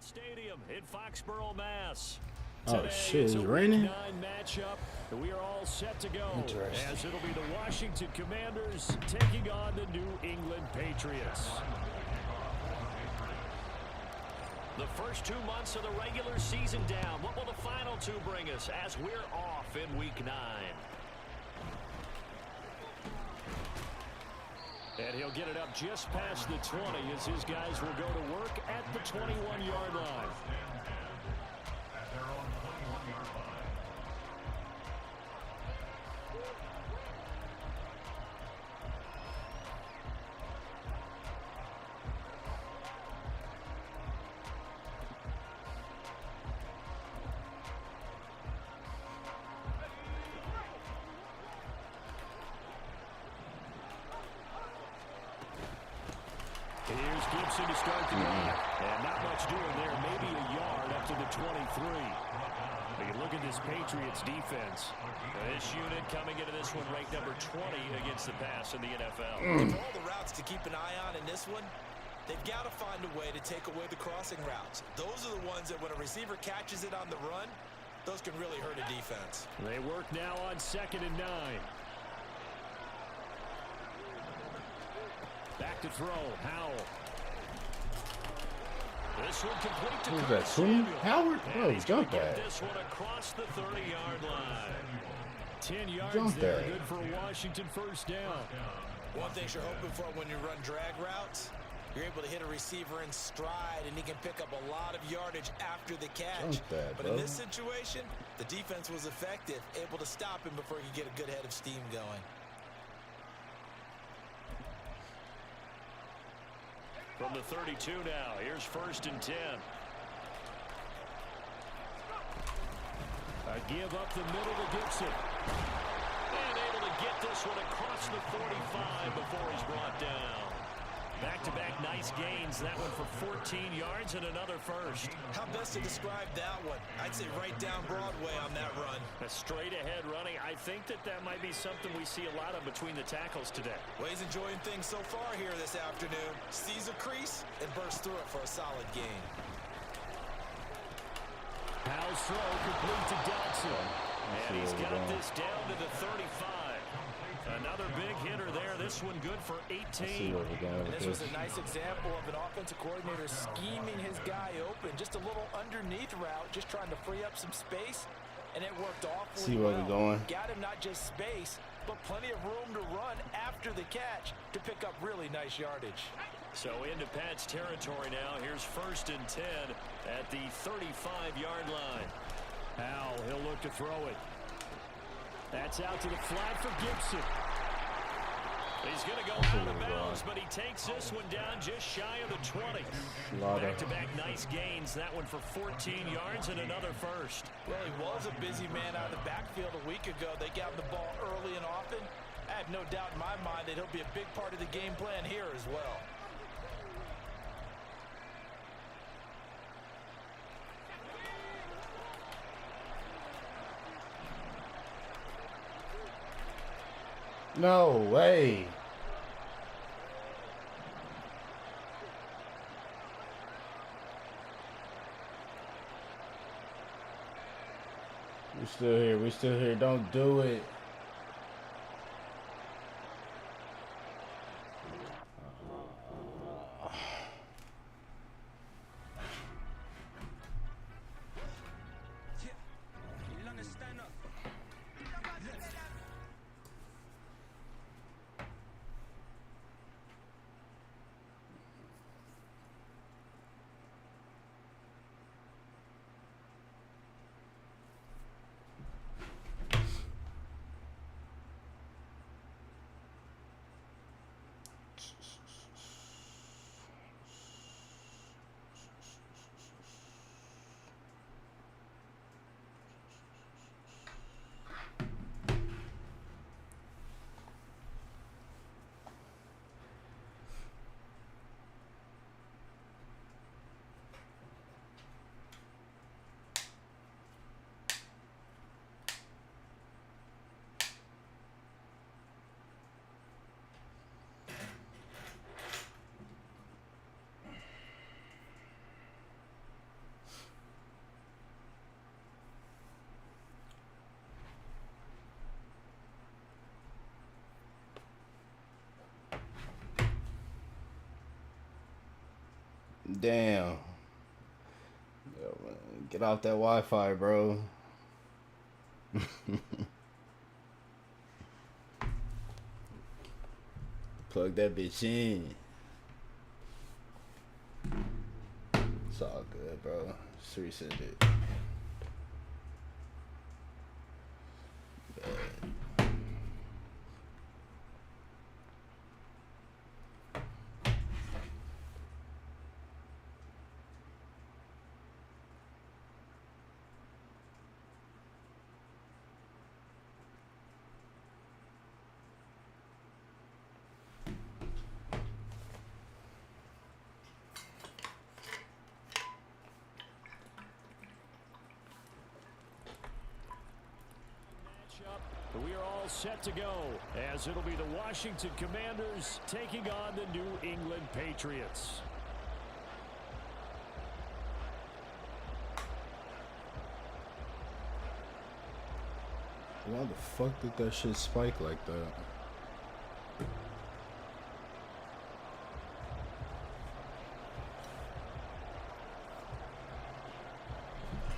Stadium in Foxborough, Mass. Oh shit, it's raining. Matchup. We are all set to go as it'll be the Washington Commanders taking on the New England Patriots. The first 2 months of the regular season down. What will the final two bring us as we're off in Week 9? And he'll get it up just past the 20 as his guys will go to work at the 21-yard line. Here's Gibson to start the game. And not much doing there. Maybe a yard up to the 23. But you look at this Patriots defense. This unit coming into this one ranked number 20 against the pass in the NFL. For all the routes to keep an eye on in this one, they've got to find a way to take away the crossing routes. Those are the ones that when a receiver catches it on the run, those can really hurt a defense. They work now on 2nd and 9. Back to throw, Howell. This one complete to Who's that, Tony Howard? Oh, he jumped that. This one across the 30-yard line. 10 yards there, good for a Washington first down. One thing you're hoping for when you run drag routes, you're able to hit a receiver in stride, and he can pick up a lot of yardage after the catch. But in this situation, the defense was effective, able to stop him before he could get a good head of steam going. From the 32 now, here's 1st and 10. A give up the middle to Gibson. And able to get this one across the 45 before he's brought down. Back-to-back nice gains. That one for 14 yards and another first. How best to describe that one? I'd say right down Broadway on that run. A straight-ahead running. I think that might be something we see a lot of between the tackles today. Well, he's enjoying things so far here this afternoon. Sees a crease and bursts through it for a solid gain. Howell's throw complete to Dodson. And he's got this down to the 35. Another big hitter there. This one good for 18. This was a nice example of an offensive coordinator scheming his guy open. Just a little underneath route, just trying to free up some space. And it worked awfully See where we're going. Got him not just space, but plenty of room to run after the catch to pick up really nice yardage. So into Pat's territory now. Here's 1st and 10 at the 35-yard line. Howell, he'll look to throw it. That's out to the flat for Gibson. He's going to go out of bounds, but he takes this one down just shy of the 20. Back-to-back nice gains. That one for 14 yards and another first. Well, he was a busy man out of the backfield a week ago. They got the ball early and often. I have no doubt in my mind that he'll be a big part of the game plan here as well. No way. We're still here. We're still here. Don't do it. Damn. Get off that Wi-Fi, bro. Plug that bitch in. It's all good, bro. Just reset it. Bad. We are all set to go, as it'll be the Washington Commanders taking on the New England Patriots. Why the fuck did that shit spike like that?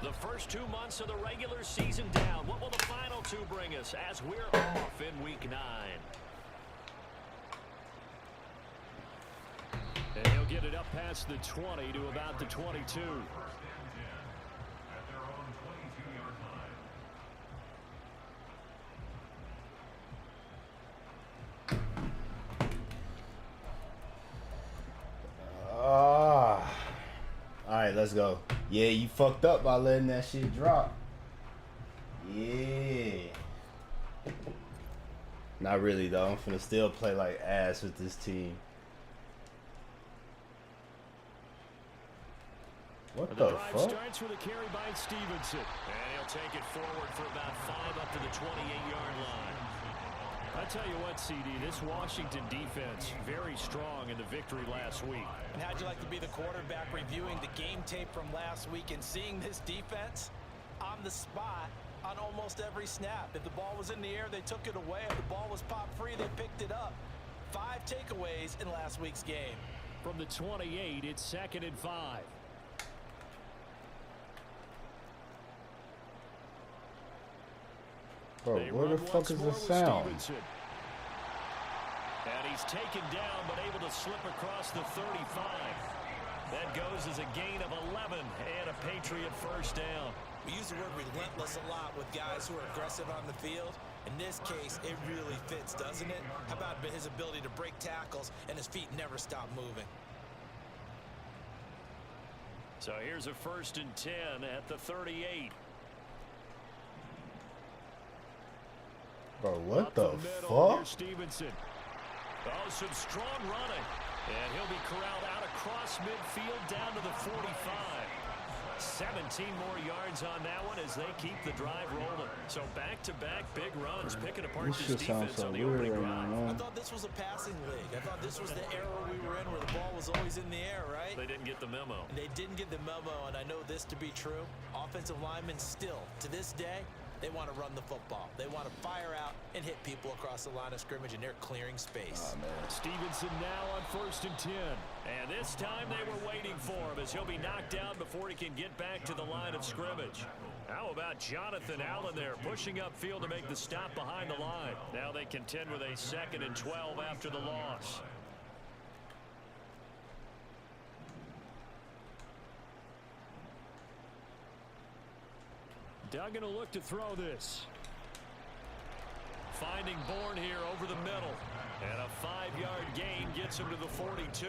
The first 2 months of the regular season down. What will the final two bring us as we're off in Week 9? And he'll get it up past the 20 to about the 22. Alright, let's go. Yeah, you fucked up by letting that shit drop. Yeah. Not really, though. I'm finna still play like ass with this team. What the drive fuck? Starts with a carry by Stevenson. And he'll take it forward for about 5 up to the 28-yard line. I tell you what, CD, this Washington defense, very strong in the victory last week. And how'd you like to be the quarterback reviewing the game tape from last week and seeing this defense on the spot on almost every snap? If the ball was in the air, they took it away. If the ball was popped free, they picked it up. 5 takeaways in last week's game. From the 28, it's 2nd and 5. Bro, where the fuck is the sound? And he's taken down, but able to slip across the 35. That goes as a gain of 11 and a Patriot first down. We use the word relentless a lot with guys who are aggressive on the field. In this case, it really fits, doesn't it? How about his ability to break tackles and his feet never stop moving? So here's a 1st and 10 at the 38. Bro, what the fuck? Stevenson. Oh, some strong running. And he'll be corralled out across midfield down to the 45. 17 more yards on that one as they keep the drive rolling. So back-to-back big runs, picking apart this defense on the opening drive. I thought this was a passing league. I thought this was the era we were in where the ball was always in the air, right? They didn't get the memo. And they didn't get the memo, and I know this to be true. Offensive linemen still, to this day, they want to run the football. They want to fire out and hit people across the line of scrimmage, and they're clearing space. Oh, man. Stevenson now on 1st and 10. And this time they were waiting for him as he'll be knocked down before he can get back to the line of scrimmage. How about Jonathan Allen there pushing upfield to make the stop behind the line. Now they contend with a 2nd and 12 after the loss. Duggan will look to throw this. Finding Bourne here over the middle. And a 5-yard gain gets him to the 42.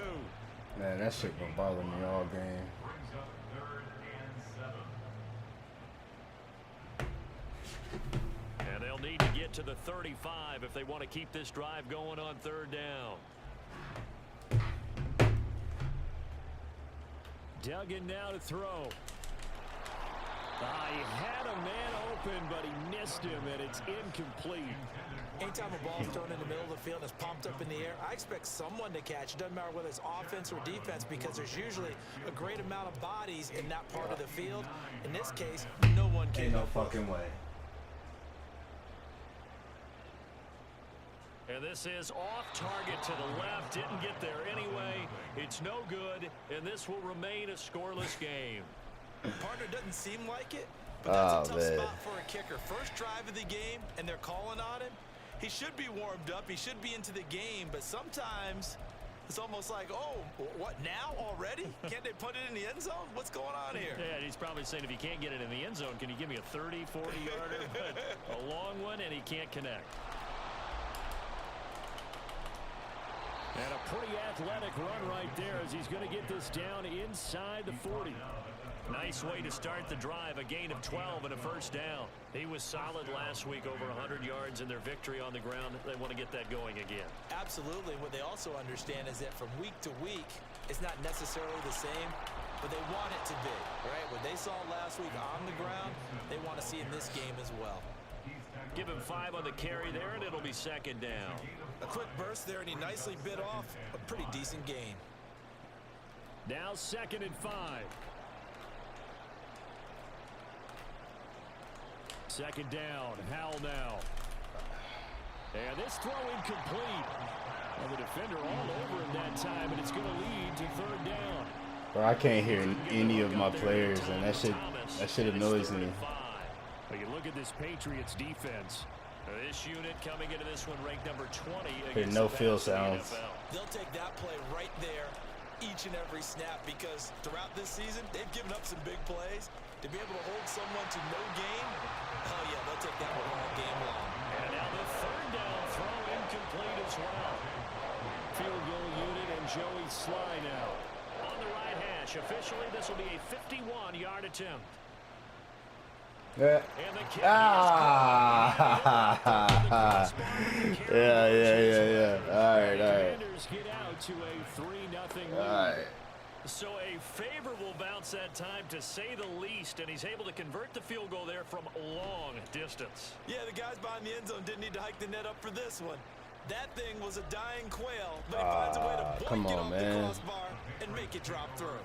Man, that shit gonna bother me all game. And they'll need to get to the 35 if they want to keep this drive going on 3rd down. Duggan now to throw. He had a man open, but he missed him, and it's incomplete. Anytime a ball is thrown in the middle of the field and it's pumped up in the air, I expect someone to catch. It doesn't matter whether it's offense or defense because there's usually a great amount of bodies in that part of the field. In this case, no one came Ain't no up fucking way. And this is off target to the left. Didn't get there anyway. It's no good, and this will remain a scoreless game. Partner doesn't seem like it, but that's a tough spot for a kicker. First drive of the game, and they're calling on him. He should be warmed up. He should be into the game, but sometimes it's almost like, oh, what, now already? Can't they put it in the end zone? What's going on here? Yeah, he's probably saying if he can't get it in the end zone, can you give me a 30, 40-yarder? But a long one, and he can't connect. And a pretty athletic run right there as he's going to get this down inside the 40. Nice way to start the drive, a gain of 12 and a first down. He was solid last week, over 100 yards in their victory on the ground. They want to get that going again. Absolutely. What they also understand is that from week to week, it's not necessarily the same, but they want it to be, right? What they saw last week on the ground, they want to see in this game as well. Give him 5 on the carry there, and it'll be second down. A quick burst there, and he nicely bit off a pretty decent gain. Now 2nd and 5. Second down, Howell now. And this throw incomplete. And the defender all over him that time, and it's going to lead to 3rd down. Bro, I can't hear any of my players, and that shit annoys me. But you look at this Patriots defense. This unit coming into this one ranked number 20. There's no field sounds. They'll take that play right there each and every snap, because throughout this season, they've given up some big plays. To be able to hold someone to no gain, oh yeah, they'll take that one all game long. And now the 3rd down throw incomplete as well. Field goal unit and Joey Sly now. On the right hash, officially this will be a 51-yard attempt. Yeah. Yeah. All right. Commanders get out to a 3-0 lead. All right. So a favorable bounce that time, to say the least, and he's able to convert the field goal there from long distance. Yeah, the guys behind the end zone didn't need to hike the net up for this one. That thing was a dying quail, but he finds a way to boink it off the crossbar and make it drop through.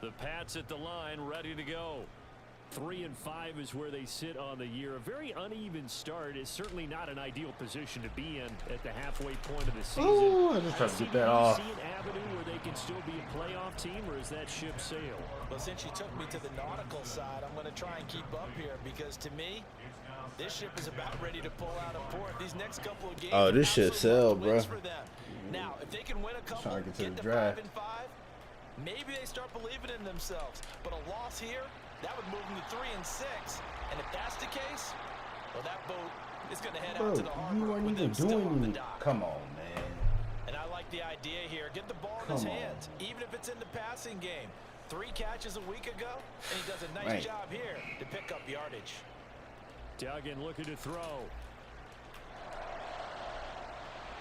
The Pats at the line, ready to go. 3-5 is where they sit on the year. A very uneven start is certainly not an ideal position to be in at the halfway point of the season. Ooh, I just tried to get that off. See an avenue where they can still be a playoff team, or is that ship sailed? Well, since you took me to the nautical side, I'm going to try and keep up here, because to me, this ship is about ready to pull out of port. These next couple of games. Oh, this ship sailed, bro. Now, if they can win a couple, trying to get to the to draft. 5-5, maybe they start believing in themselves. But a loss here, that would move them to 3-6. And if that's the case, well, that boat is going to head out to the harbor. You weren't even doing. Come on, man. And I like the idea here. Get the ball in his hands, even if it's in the passing game. 3 catches a week ago, and he does a nice job here to pick up yardage. Duggan looking to throw.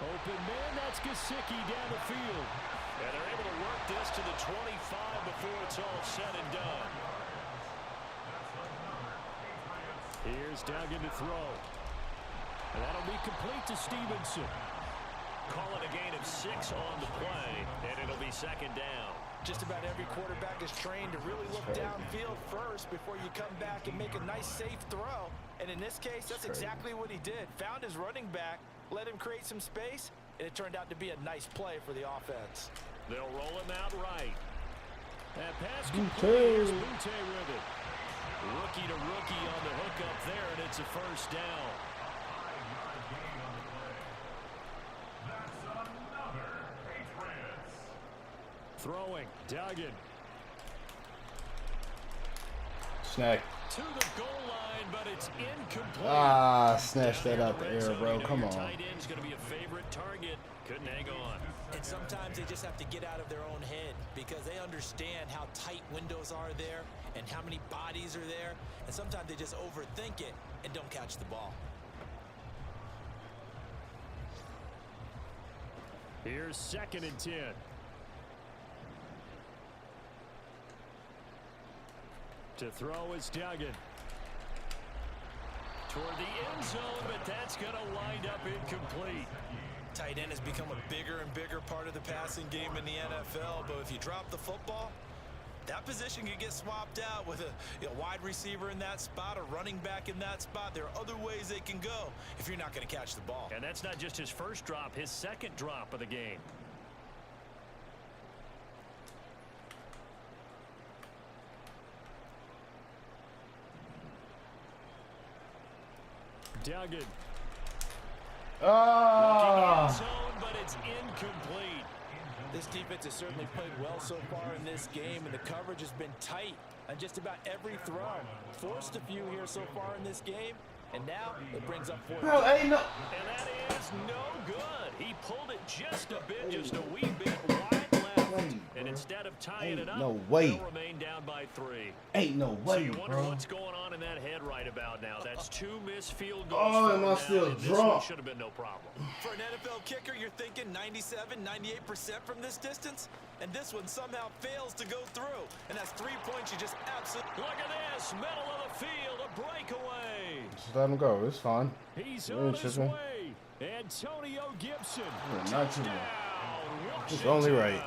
Open man, that's Gesicki down the field. And they're able to work this to the 25 before it's all said and done. Here's Duggan to throw. And that'll be complete to Stevenson. Call it a gain of 6 on the play, and it'll be second down. Just about every quarterback is trained to really look downfield first before you come back and make a nice, safe throw. And in this case, that's exactly what he did. Found his running back, let him create some space, and it turned out to be a nice play for the offense. They'll roll him out right. That pass complete. Butte with it. Rookie to rookie on the hookup there, and it's a first down. Throwing, Duggan. Snack. To the goal line, but it's incomplete. Ah, snatch that out the air, bro. Come on. Tight end's going to be a favorite target. Couldn't hang on. And sometimes they just have to get out of their own head, because they understand how tight windows are there and how many bodies are there. And sometimes they just overthink it and don't catch the ball. Here's 2nd and 10. To throw is Duggan. toward the end zone, but that's going to wind up incomplete. Tight end has become a bigger and bigger part of the passing game in the NFL, but if you drop the football, that position could get swapped out with a wide receiver in that spot, a running back in that spot. There are other ways they can go if you're not going to catch the ball. And that's not just his first drop, his second drop of the game. Duggan. Zone, but it's incomplete. This defense has certainly played well so far in this game, and the coverage has been tight on just about every throw. Forced a few here so far in this game, and now it brings up fourth. Bro, ain't no. And that is no good. He pulled it just a bit, just a wee bit wide left. And instead of tying it up, no way. They'll remain down by 3. Ain't no way, so you wonder bro. what's going on in that head right about now. That's 2 missed field goals. Oh, am I still drunk? Should have been no problem. For an NFL kicker, you're thinking 97, 98% from this distance, and this one somehow fails to go through. And that's 3 points you just absolutely... Look at this, middle of the field, a breakaway. Just let him go. It's fine. He's on his way. Antonio Gibson. Not you. It's Washington. only right.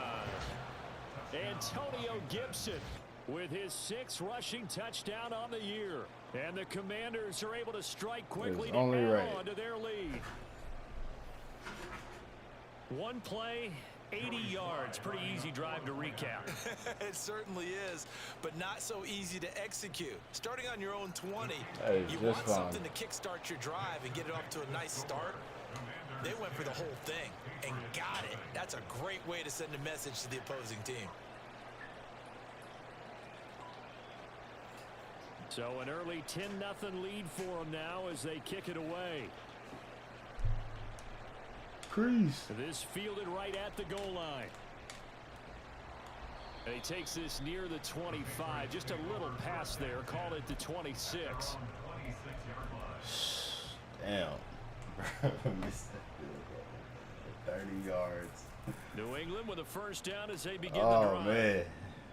Antonio Gibson with his 6th rushing touchdown on the year. And the Commanders are able to strike quickly to only add right. on to their lead. One play, 80 yards. Pretty easy drive to recap. It certainly is, but not so easy to execute. Starting on your own 20, you just want fine. something to kickstart your drive and get it off to a nice start. They went for the whole thing and got it. That's a great way to send a message to the opposing team. So an early 10-0 lead for them now as they kick it away. Crease. This fielded right at the goal line. And he takes this near the 25. Just a little pass there. Call it the 26. Damn. 30 yards. New England with a first down as they begin the Oh, drive. man.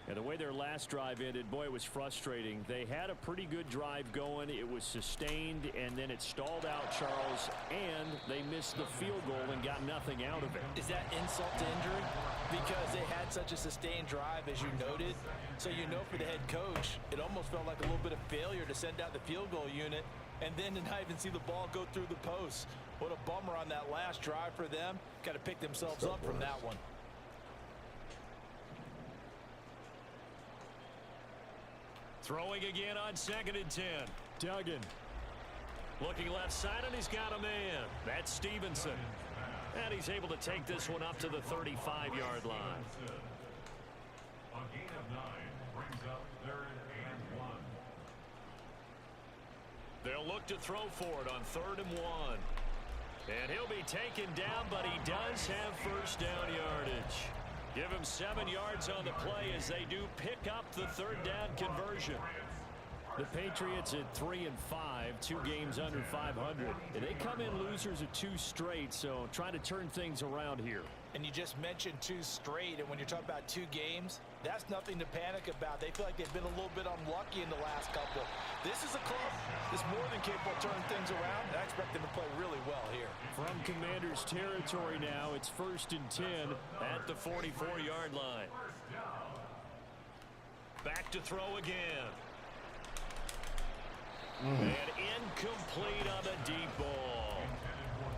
And the way their last drive ended, boy, it was frustrating. They had a pretty good drive going. It was sustained, and then it stalled out, Charles, and they missed the field goal and got nothing out of it. Is that insult to injury? Because they had such a sustained drive, as you noted. So you know for the head coach, it almost felt like a little bit of failure to send out the field goal unit and then to not even see the ball go through the post. What a bummer on that last drive for them. Got to pick themselves up from that one. Throwing again on 2nd and 10. Duggan. Looking left side, and he's got a man. That's Stevenson. And he's able to take this one up to the 35-yard line. A gain of 9 brings up 3rd and 1. They'll look to throw for it on 3rd and 1. And he'll be taken down, but he does have first down yardage. Give him 7 yards on the play as they do pick up the 3rd down conversion. The Patriots at 3-5, 2 games under 500. And they come in losers of 2 straight, so trying to turn things around here. And you just mentioned 2 straight, and when you're talking about 2 games, that's nothing to panic about. They feel like they've been a little bit unlucky in the last couple. This is a club that's more than capable of turning things around, and I expect them to play really well here. From Commanders territory now, it's 1st and 10 at the 44-yard line. Back to throw again. And incomplete on the deep ball.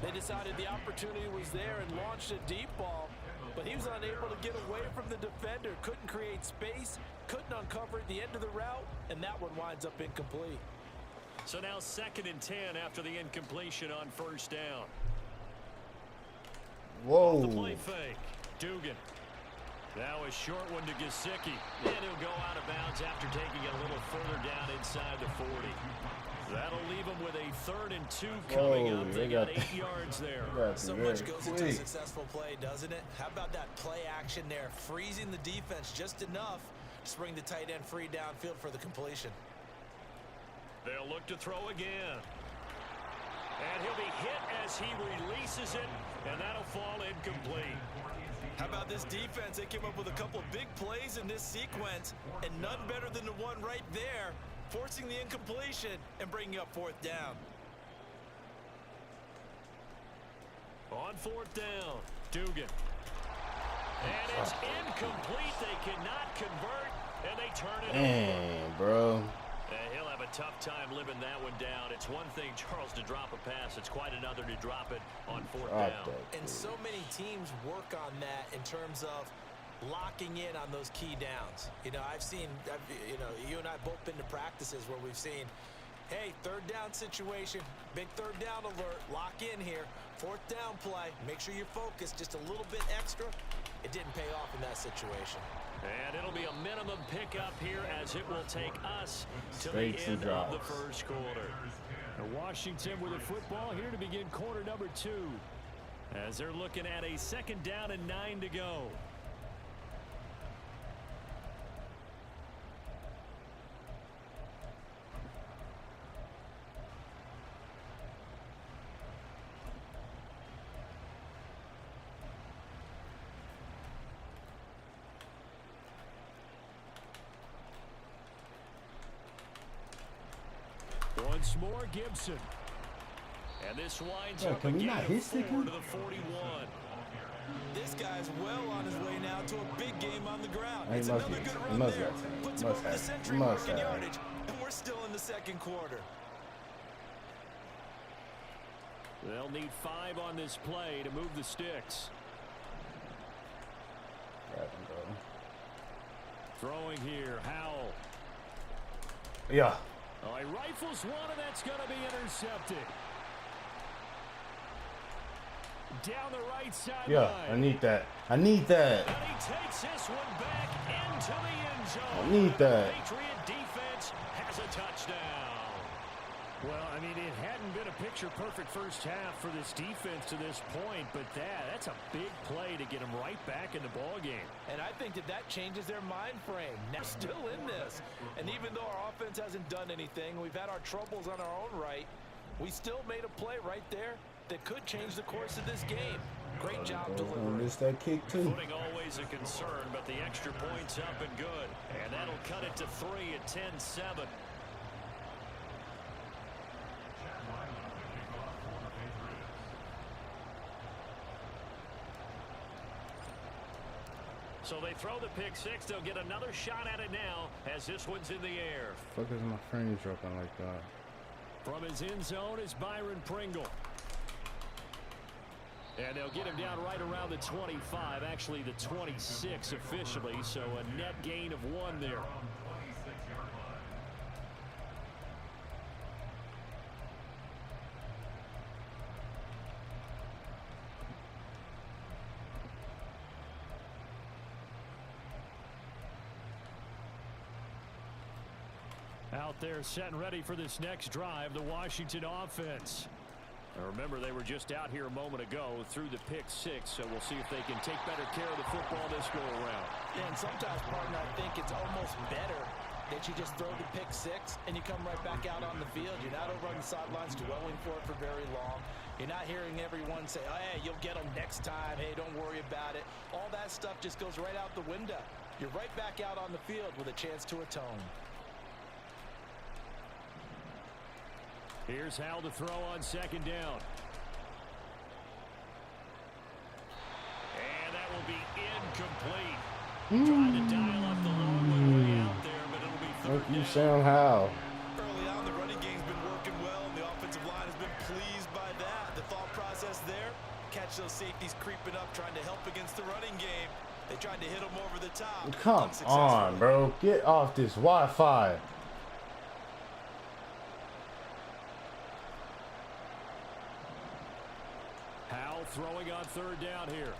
They decided the opportunity was there and launched a deep ball, but he was unable to get away from the defender. Couldn't create space, couldn't uncover at the end of the route, and that one winds up incomplete. So now 2nd and 10 after the incompletion on 1st down. Whoa. The play fake. Dugan. Now a short one to Gesicki. And he'll go out of bounds after taking it a little further down inside the 40. That'll leave them with a 3rd and 2 coming up. They got 8 yards there. So much goes into a successful play, doesn't it? How about that play action there? Freezing the defense just enough to bring the tight end free downfield for the completion. They'll look to throw again. And he'll be hit as he releases it, and that'll fall incomplete. How about this defense? They came up with a couple of big plays in this sequence, and none better than the one right there, forcing the incompletion and bringing up 4th down. On fourth down, Dugan. And it's incomplete. They cannot convert, and they turn it Dang, bro. He'll have a tough time living that one down. It's one thing, Charles, to drop a pass. It's quite another to drop it on fourth down. And so many teams work on that in terms of locking in on those key downs. You know, you and I both been to practices where we've seen, hey, third down situation, big third down alert, lock in here, fourth down play, make sure you're focused just a little bit extra. It didn't pay off in that situation. And it'll be a minimum pickup here as it will take us to the end of the first quarter. Washington with the football here to begin quarter number 2 as they're looking at a second down and 9 to go. Once more, Gibson. And this winds up can we again not hit stick him? to the 41. This guy's well on his way now to a big game on the ground. He It's must another be. good He run must there. have. Puts him Must over the have. century Must mark in have. yardage, and we're still in the second quarter. They'll need 5 on this play to move the sticks. Grab him, bro. Throwing here, Howell. Yeah. Oh, he rifles one, and that's going to be intercepted. Down the right sideline. Yeah, I need that. I need that. And he takes this one back into the end zone. I need that. Patriot defense has a touchdown. Well, I mean, it hadn't been a picture-perfect first half for this defense to this point, but that's a big play to get them right back in the ballgame. And I think that changes their mind frame. Now still in this. And even though our offense hasn't done anything, we've had our troubles on our own right, we still made a play right there that could change the course of this game. Great job delivering. Missed that kick, too. Footing always a concern, but the extra point's up and good. And that'll cut it to 3 at 10-7. So they throw the pick six. They'll get another shot at it now as this one's in the air. Fuck is my frame dropping like that? From his end zone is Byron Pringle. And they'll get him down right around the 25, actually the 26 officially, so a net gain of 1 there. Out there set and ready for this next drive, the Washington offense. Now remember, they were just out here a moment ago through the pick six, so we'll see if they can take better care of the football this go around. Yeah, and sometimes, partner, I think it's almost better that you just throw the pick six and you come right back out on the field. You're not over on the sidelines dwelling for it for very long. You're not hearing everyone say, oh, hey, you'll get them next time. Hey, don't worry about it. All that stuff just goes right out the window. You're right back out on the field with a chance to atone. Here's Howell to throw on second down. And that will be incomplete. Trying to dial up the long way out there, but it'll be third Thank you, down. Sam Howell. Early on, the running game's been working well, and the offensive line has been pleased by that. The thought process there, catch those safeties creeping up, trying to help against the running game. They tried to hit them over the top. Come on, bro. Get off this Wi-Fi. Howell throwing on third down here.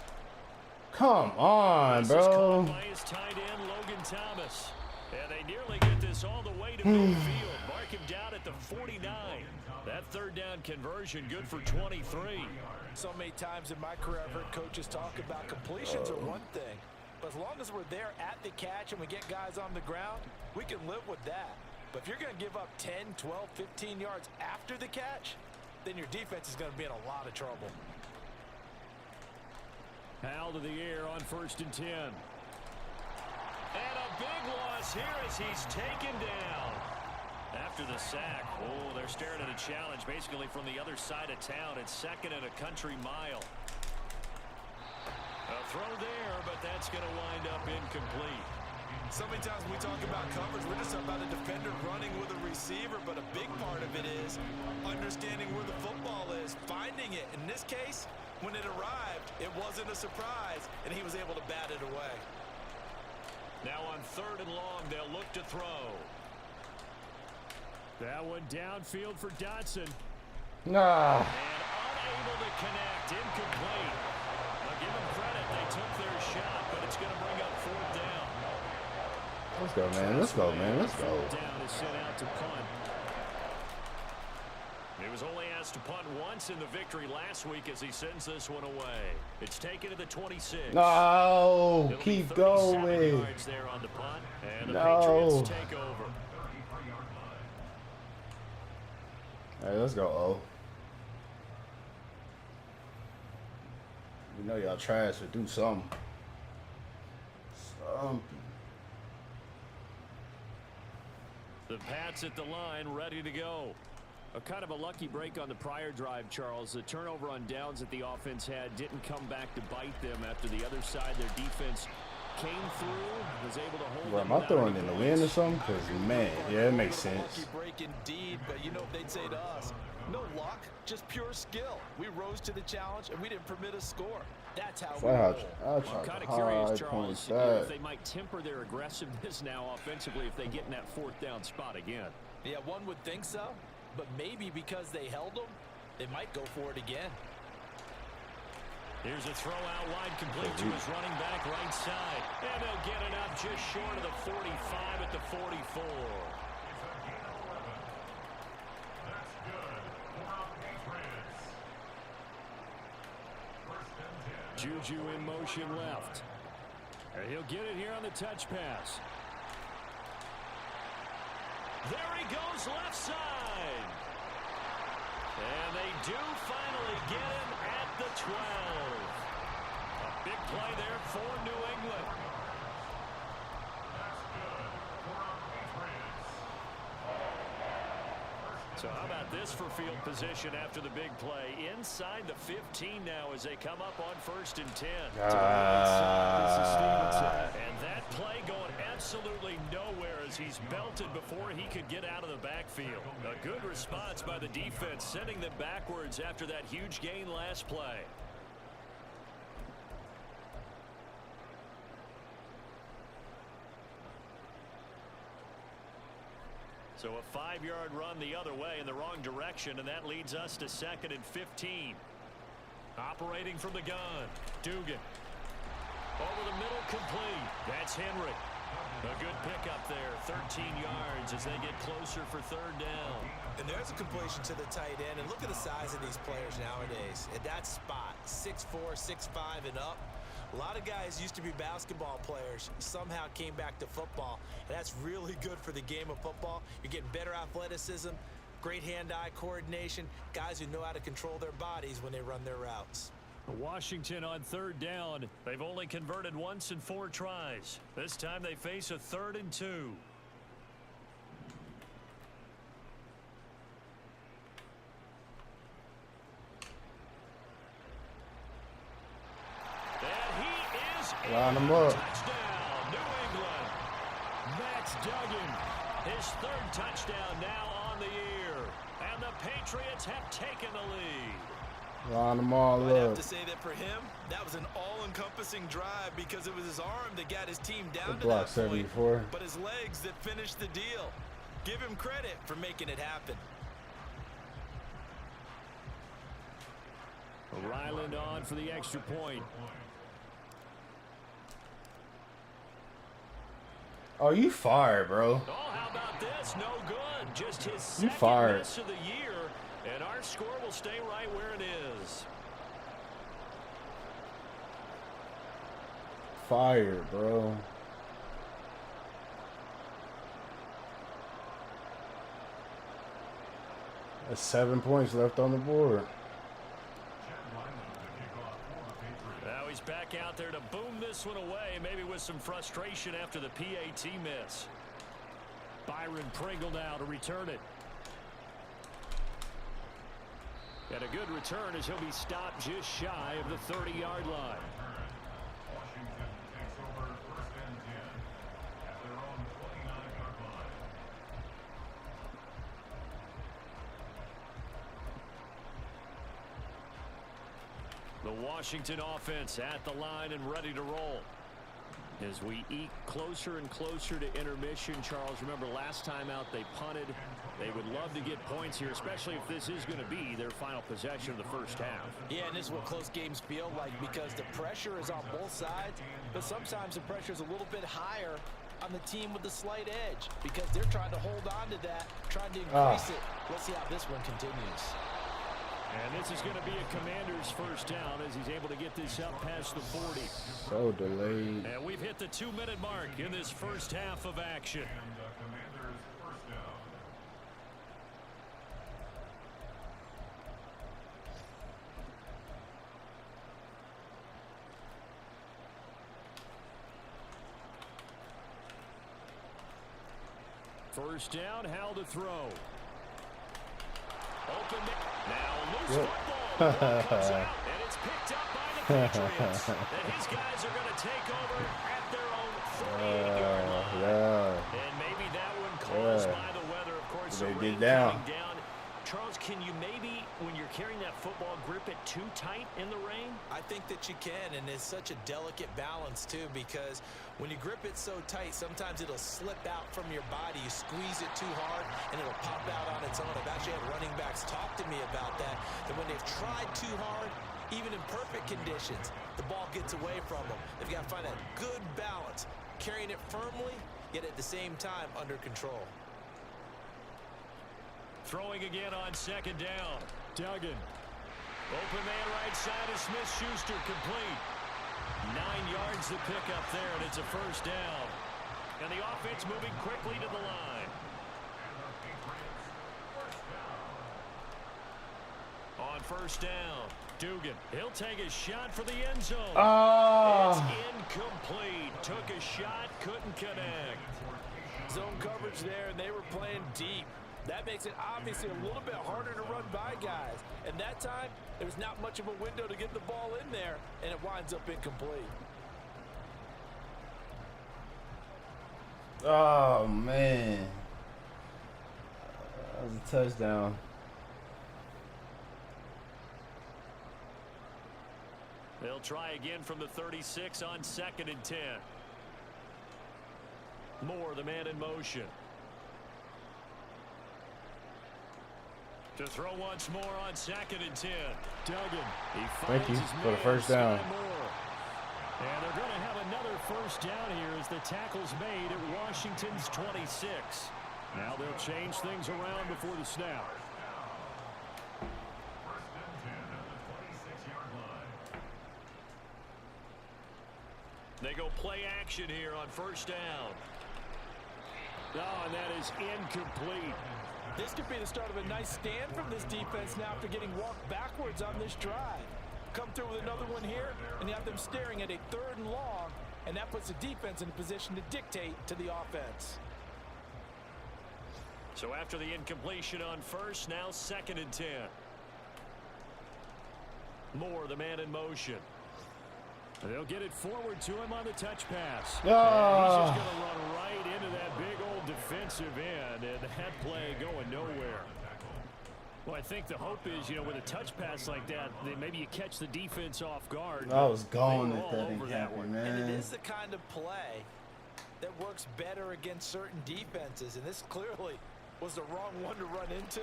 Come on, This is bro. caught by his tight end, Logan Thomas. And they nearly get this all the way to midfield. Mark him down at the 49. That third down conversion good for 23. So many times in my career, I've heard coaches talk about completions are one thing. But as long as we're there at the catch and we get guys on the ground, we can live with that. But if you're going to give up 10, 12, 15 yards after the catch, then your defense is going to be in a lot of trouble. Howell to the air on 1st and 10. And a big loss here as he's taken down. After the sack, oh, they're staring at a challenge basically from the other side of town. It's second and a country mile. throw there, but that's going to wind up incomplete. So many times when we talk about coverage, we're just about a defender running with a receiver, but a big part of it is understanding where the football is, finding it. In this case, when it arrived, it wasn't a surprise, and he was able to bat it away. Now on 3rd and long, they'll look to throw. That one downfield for Dotson. Nah. And unable to connect, incomplete. I'll give them credit, they took their shot, but it's going to bring up 4th down. Let's go, man. Let's go, man. Let's go. 4th down is sent out to punt. He was only asked to punt once in the victory last week as he sends this one away. It's taken to the 26. No, It'll keep be 37 going. yards there on the punt, and the No. Patriots take over. All right, let's go, O. You know y'all trash, but do something. Something. The Pats at the line, ready to go. A kind of a lucky break on the prior drive, Charles. The turnover on downs that the offense had didn't come back to bite them after the other side. Their defense came through, was able to hold Bro, them am I without throwing any in the points. wind or something? Because, man, yeah, it makes sense. Lucky break indeed, but you know what they'd say to us? No luck, just pure skill. We rose to the challenge, and we didn't permit a score. That's how we roll. I'll I'm try kind to of curious, high Charles, point if they might temper their aggressiveness now offensively if they get in that 4th down spot again. Yeah, one would think so, but maybe because they held them, they might go for it again. Here's a throw out wide, complete to his running back right side. And they'll get it up just short of the 45 at the 44. That's good. For the Patriots. 1st and 10. Juju in motion left. And he'll get it here on the touch pass. There he goes left side. And they do finally get him at the 12. A big play there for New England. That's good. For the Patriots. So how about this for field position after the big play? Inside the 15 now as they come up on 1st and 10. And that play going absolutely nowhere as he's belted before he could get out of the backfield. A good response by the defense, sending them backwards after that huge gain last play. So a 5-yard run the other way in the wrong direction, and that leads us to 2nd and 15. Operating from the gun, Dugan. Over the middle, complete. That's Henry. A good pickup there, 13 yards as they get closer for 3rd down. And there's a completion to the tight end, and look at the size of these players nowadays. At that spot, 6'4", 6'5", and up. A lot of guys used to be basketball players, somehow came back to football, and that's really good for the game of football. You're getting better athleticism, great hand-eye coordination, guys who know how to control their bodies when they run their routes. Washington on 3rd down. They've only converted once in 4 tries. This time they face a 3rd and 2. Line them up. Touchdown, New England. Max Duggan, his 3rd touchdown now on the year. And the Patriots have taken the lead. Line them all I'd have up. to say that for him, that was an all-encompassing drive because it was his arm that got his team down to Block that point, 74. but his legs that finished the deal. Give him credit for making it happen. Ryland on for the extra point. Oh, you fired, bro. Oh, how about this? No good. Just his You 2nd fired. miss of the year, and our score will stay right where it is. Fire, bro. That's 7 points left on the board. Now he's back out there to boom this one away, maybe with some frustration after the PAT miss. Byron Pringle now to return it. And a good return as he'll be stopped just shy of the 30-yard line. Washington offense at the line and ready to roll. As we eke closer and closer to intermission, Charles, remember last time out they punted. They would love to get points here, especially if this is going to be their final possession of the first half. Yeah, and this is what close games feel like because the pressure is on both sides, but sometimes the pressure is a little bit higher on the team with the slight edge because they're trying to hold on to that, trying to increase it. Let's see how this one continues. And this is going to be a Commander's first down as he's able to get this up past the 40. So delayed. And we've hit the 2-minute mark in this first half of action. And the Commanders' first down. First down, Howell to throw. Open now, loose football. Comes out, and it's picked up by the Patriots. And his guys are going to take over at their own 38-yard line. Yeah. And maybe that one caused by the weather, of course. They So get rain down. coming down. Charles, can you maybe, when you're carrying that football, grip it too tight in the rain? I think that you can, and it's such a delicate balance, too, because when you grip it so tight, sometimes it'll slip out from your body. You squeeze it too hard, and it'll pop out on its own. I've actually had running backs talk to me about that when they've tried too hard, even in perfect conditions, the ball gets away from them. They've got to find a good balance, carrying it firmly, yet at the same time under control. Throwing again on second down. Duggan. Open man right side of Smith-Schuster, complete. 9 yards to pick up there, and it's a first down. And the offense moving quickly to the line. On first down, Dugan. He'll take a shot for the end zone. It's incomplete. Took a shot, couldn't connect. Zone coverage there, and they were playing deep. That makes it obviously a little bit harder to run by guys. And that time, there was not much of a window to get the ball in there, and it winds up incomplete. Oh, man. That was a touchdown. They'll try again from the 36 on 2nd and 10. Moore, the man in motion. To throw once more on 2nd and 10. Duggan. Thank you for the first down. And they're going to have another first down here as the tackle's made at Washington's 26. Now they'll change things around before the snap. First and 10 at the 26-yard line. They go play action here on first down. Oh, and that is incomplete. This could be the start of a nice stand from this defense now after getting walked backwards on this drive. Come through with another one here, and you have them staring at a 3rd and long, and that puts the defense in a position to dictate to the offense. So after the incompletion on first, now 2nd and 10. Moore, the man in motion. They'll get it forward to him on the touch pass. Oh. And he's just going to run right into that big old defensive end, and that play going nowhere. Well, I think the hope is, you know, with a touch pass like that, maybe you catch the defense off guard. I was gone They if were that all didn't over that happen, one. man. And it is the kind of play that works better against certain defenses, and this clearly was the wrong one to run into.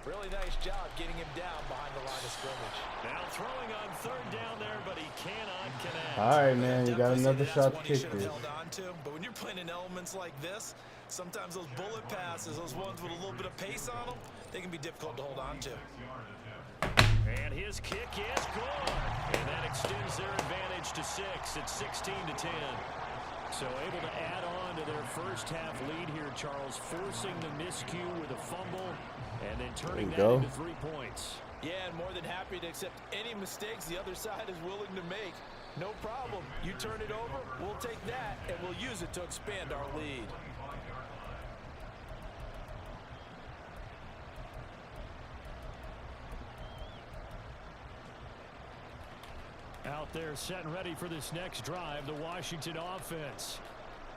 Really nice job getting him down behind the line of scrimmage. Now throwing on 3rd down there, but he cannot connect. All right, man. You got another shot to That's one he kick should have this. held on to. But when you're playing in elements like this, sometimes those bullet passes, those ones with a little bit of pace on them, they can be difficult to hold on to. And his kick is good. And that extends their advantage to 6 at 16 to 10. So able to add on to their first half lead here, Charles, forcing the miscue with a fumble and then turning that into 3 points. Yeah, and more than happy to accept any mistakes the other side is willing to make. No problem. You turn it over, we'll take that, and we'll use it to expand our lead. Out there set and ready for this next drive, the Washington offense.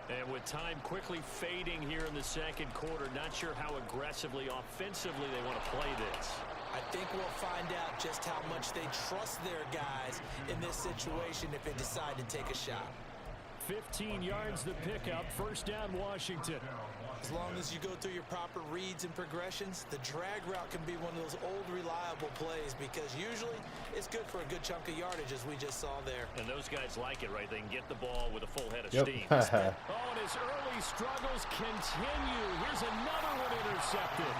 And with time quickly fading here in the second quarter, not sure how aggressively, offensively they want to play this. I think we'll find out just how much they trust their guys in this situation if they decide to take a shot. 15 yards the pickup. First down, Washington. As long as you go through your proper reads and progressions, the drag route can be one of those old reliable plays because usually it's good for a good chunk of yardage as we just saw there. And those guys like it, right? They can get the ball with a full head of Yep. steam. And his early struggles continue. Here's another one intercepted.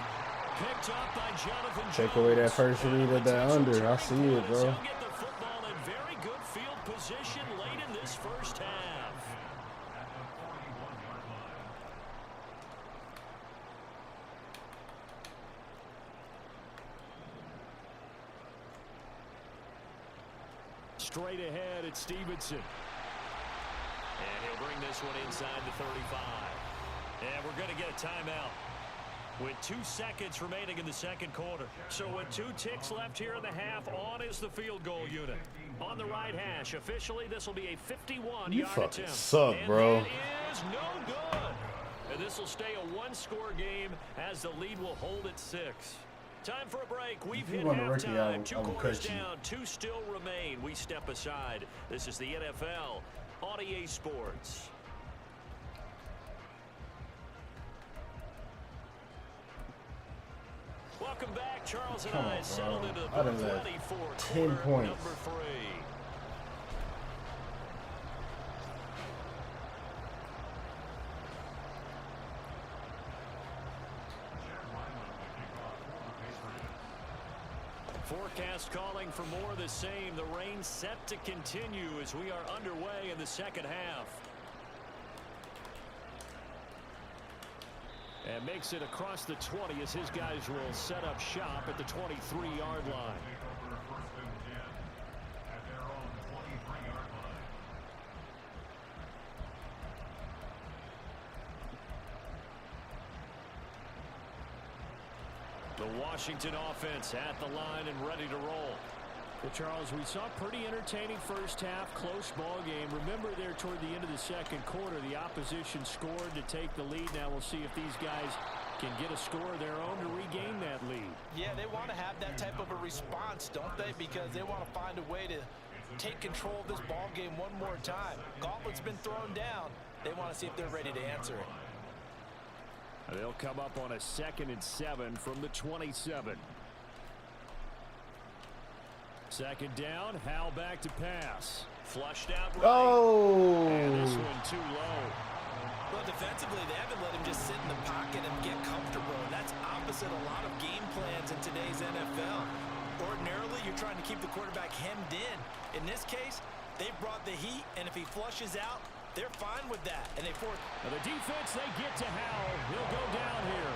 Picked up by Jonathan Jones. Take away that first read of that under. I see it, bro. He'll get the football in very good field position late in this first half. Straight ahead, it's Stevenson. And he'll bring this one inside the 35. And we're going to get a timeout with 2 seconds remaining in the second quarter. So with 2 ticks left here in the half, on is the field goal unit. On the right hash, officially, this will be a 51-yard You attempt. fucking suck, bro. And that is no good. And this will stay a 1-score game as the lead will hold at 6. Time for a break. We've hit halftime. 2 quarters down, 2 still remain. We step aside. This is the NFL on EA Sports. Welcome back. Charles and I settled into the 24 10 quarter points. number 3. Forecast calling for more of the same. The rain set to continue as we are underway in the second half. And makes it across the 20 as his guys will set up shop at the 23-yard line. The Washington offense at the line and ready to roll. Well, Charles, we saw a pretty entertaining first half, close ball game. Remember there toward the end of the second quarter, the opposition scored to take the lead. Now we'll see if these guys can get a score of their own to regain that lead. Yeah, they want to have that type of a response, don't they? Because they want to find a way to take control of this ball game one more time. Gauntlet's been thrown down. They want to see if they're ready to answer it. They'll come up on a 2nd and 7 from the 27. Second down, Howell back to pass. Flushed out right. Oh! And this one too low. Well, defensively, they haven't let him just sit in the pocket and get comfortable. And that's opposite a lot of game plans in today's NFL. Ordinarily, you're trying to keep the quarterback hemmed in. In this case, they brought the heat, and if he flushes out, they're fine with that. And they force. Now the defense, they get to Howell. He'll go down here.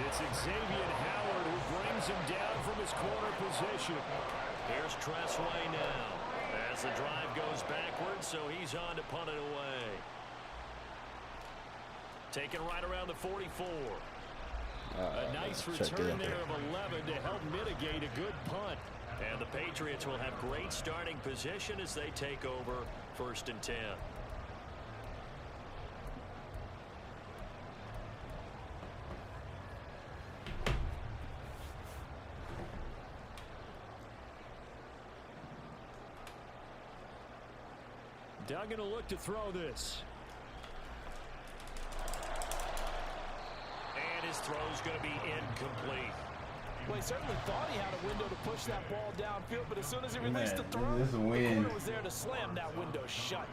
It's Xavier Howard who brings him down from his corner position. Here's Tressway now as the drive goes backwards, so he's on to punt it away. Taken right around the 44. A nice return there of 11 to help mitigate a good punt. And the Patriots will have great starting position as they take over 1st and 10. Duggan will look to throw this. And his throw's going to be incomplete. Well, he certainly thought he had a window to push that ball downfield, but as soon as he released the throw, this is a win. the corner was there to slam that window shut.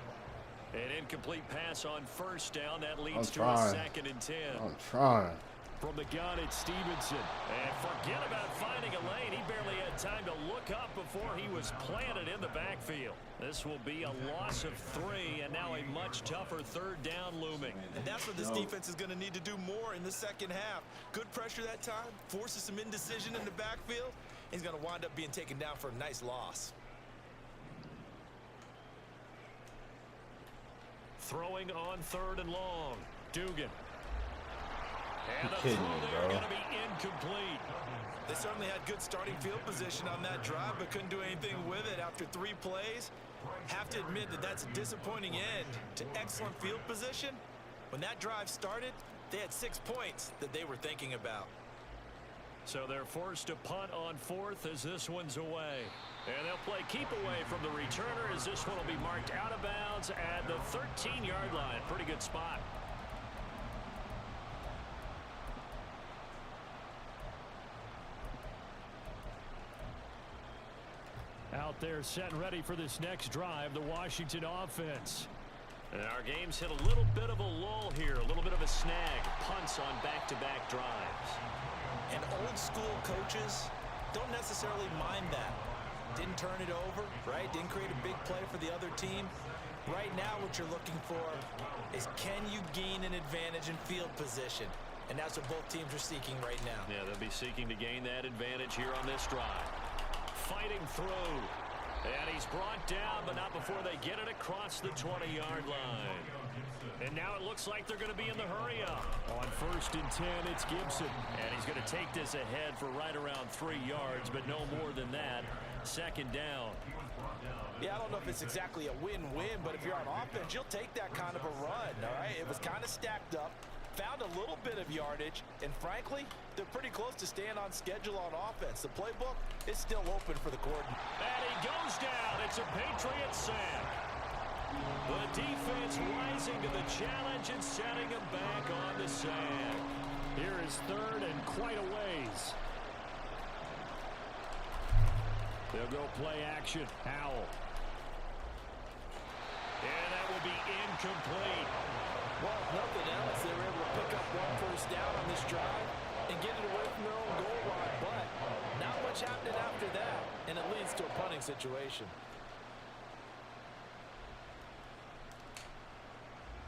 An incomplete pass on 1st down. That leads to a 2nd and 10. I'm trying. From the gun, it's Stevenson. And forget about finding a lane. He barely had time to look up before he was planted in the backfield. This will be a loss of 3, and now a much tougher 3rd down looming. And that's what this defense is going to need to do more in the second half. Good pressure that time, forces some indecision in the backfield. He's going to wind up being taken down for a nice loss. Throwing on 3rd and long. Dugan. And the kidding throw me, there bro. going to be incomplete. They certainly had good starting field position on that drive, but couldn't do anything with it after 3 plays. Have to admit that that's a disappointing end to excellent field position. When that drive started, they had 6 points that they were thinking about. So they're forced to punt on 4th as this one's away. And they'll play keep away from the returner as this one will be marked out of bounds at the 13-yard line. Pretty good spot. Out there set and ready for this next drive, the Washington offense. And our game's hit a little bit of a lull here, a little bit of a snag. Punts on back-to-back drives. And old-school coaches don't necessarily mind that. Didn't turn it over, right? Didn't create a big play for the other team. Right now what you're looking for is can you gain an advantage in field position? And that's what both teams are seeking right now. Yeah, they'll be seeking to gain that advantage here on this drive. Fighting through. And he's brought down, but not before they get it across the 20-yard line. And now it looks like they're going to be in the hurry-up. On 1st and 10, it's Gibson. And he's going to take this ahead for right around 3 yards, but no more than that. 2nd down. Yeah, I don't know if it's exactly a win-win, but if you're on offense, you'll take that kind of a run, all right? It was kind of stacked up. Found a little bit of yardage, and frankly, they're pretty close to staying on schedule on offense. The playbook is still open for the coordinator. And he goes down. It's a Patriots sack. The defense rising to the challenge and setting him back on the sack. Here is 3rd and quite a ways. They'll go play action. Howell. And that will be incomplete. Well, if nothing else, they were able to pick up 1 first down on this drive and get it away from their own goal line. But not much happening after that, and it leads to a punting situation.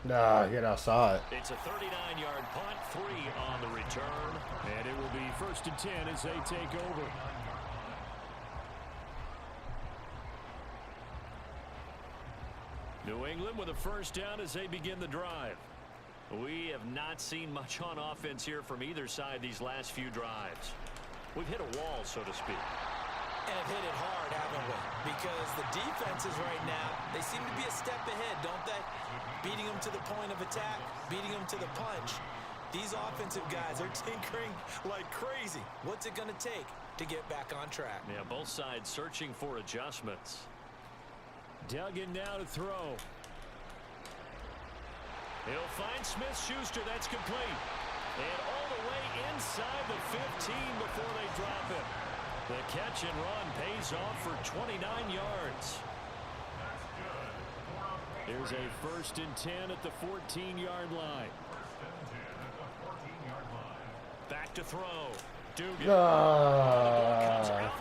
Nah, get outside. It's a 39-yard punt, 3 on the return. And it will be 1st and 10 as they take over. New England with a 1st down as they begin the drive. We have not seen much on offense here from either side these last few drives. We've hit a wall, so to speak. And have hit it hard, haven't we? Because the defenses right now, they seem to be a step ahead, don't they? Beating them to the point of attack, beating them to the punch. These offensive guys are tinkering like crazy. What's it going to take to get back on track? Yeah, both sides searching for adjustments. Duggan now to throw. He'll find Smith-Schuster. That's complete. And all the way inside the 15 before they drop it. The catch and run pays off for 29 yards. Here's a 1st and 10 at the 14-yard line. Back to throw. Dugan.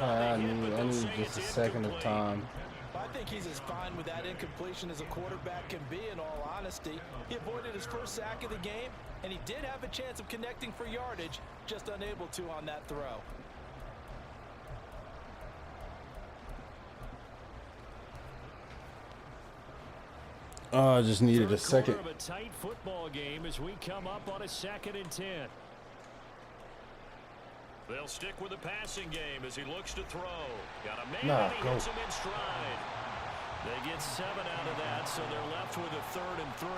I need just a second of time. I think he's as fine with that incompletion as a quarterback can be, in all honesty. He avoided his first sack of the game, and he did have a chance of connecting for yardage, just unable to on that throw. Oh, I just needed a second. Of a tight football game as we come up on a 2nd and 10. They'll stick with the passing game as he looks to throw. Got a man and he hits him in stride. They get 7 out of that, so they're left with a 3rd and 3.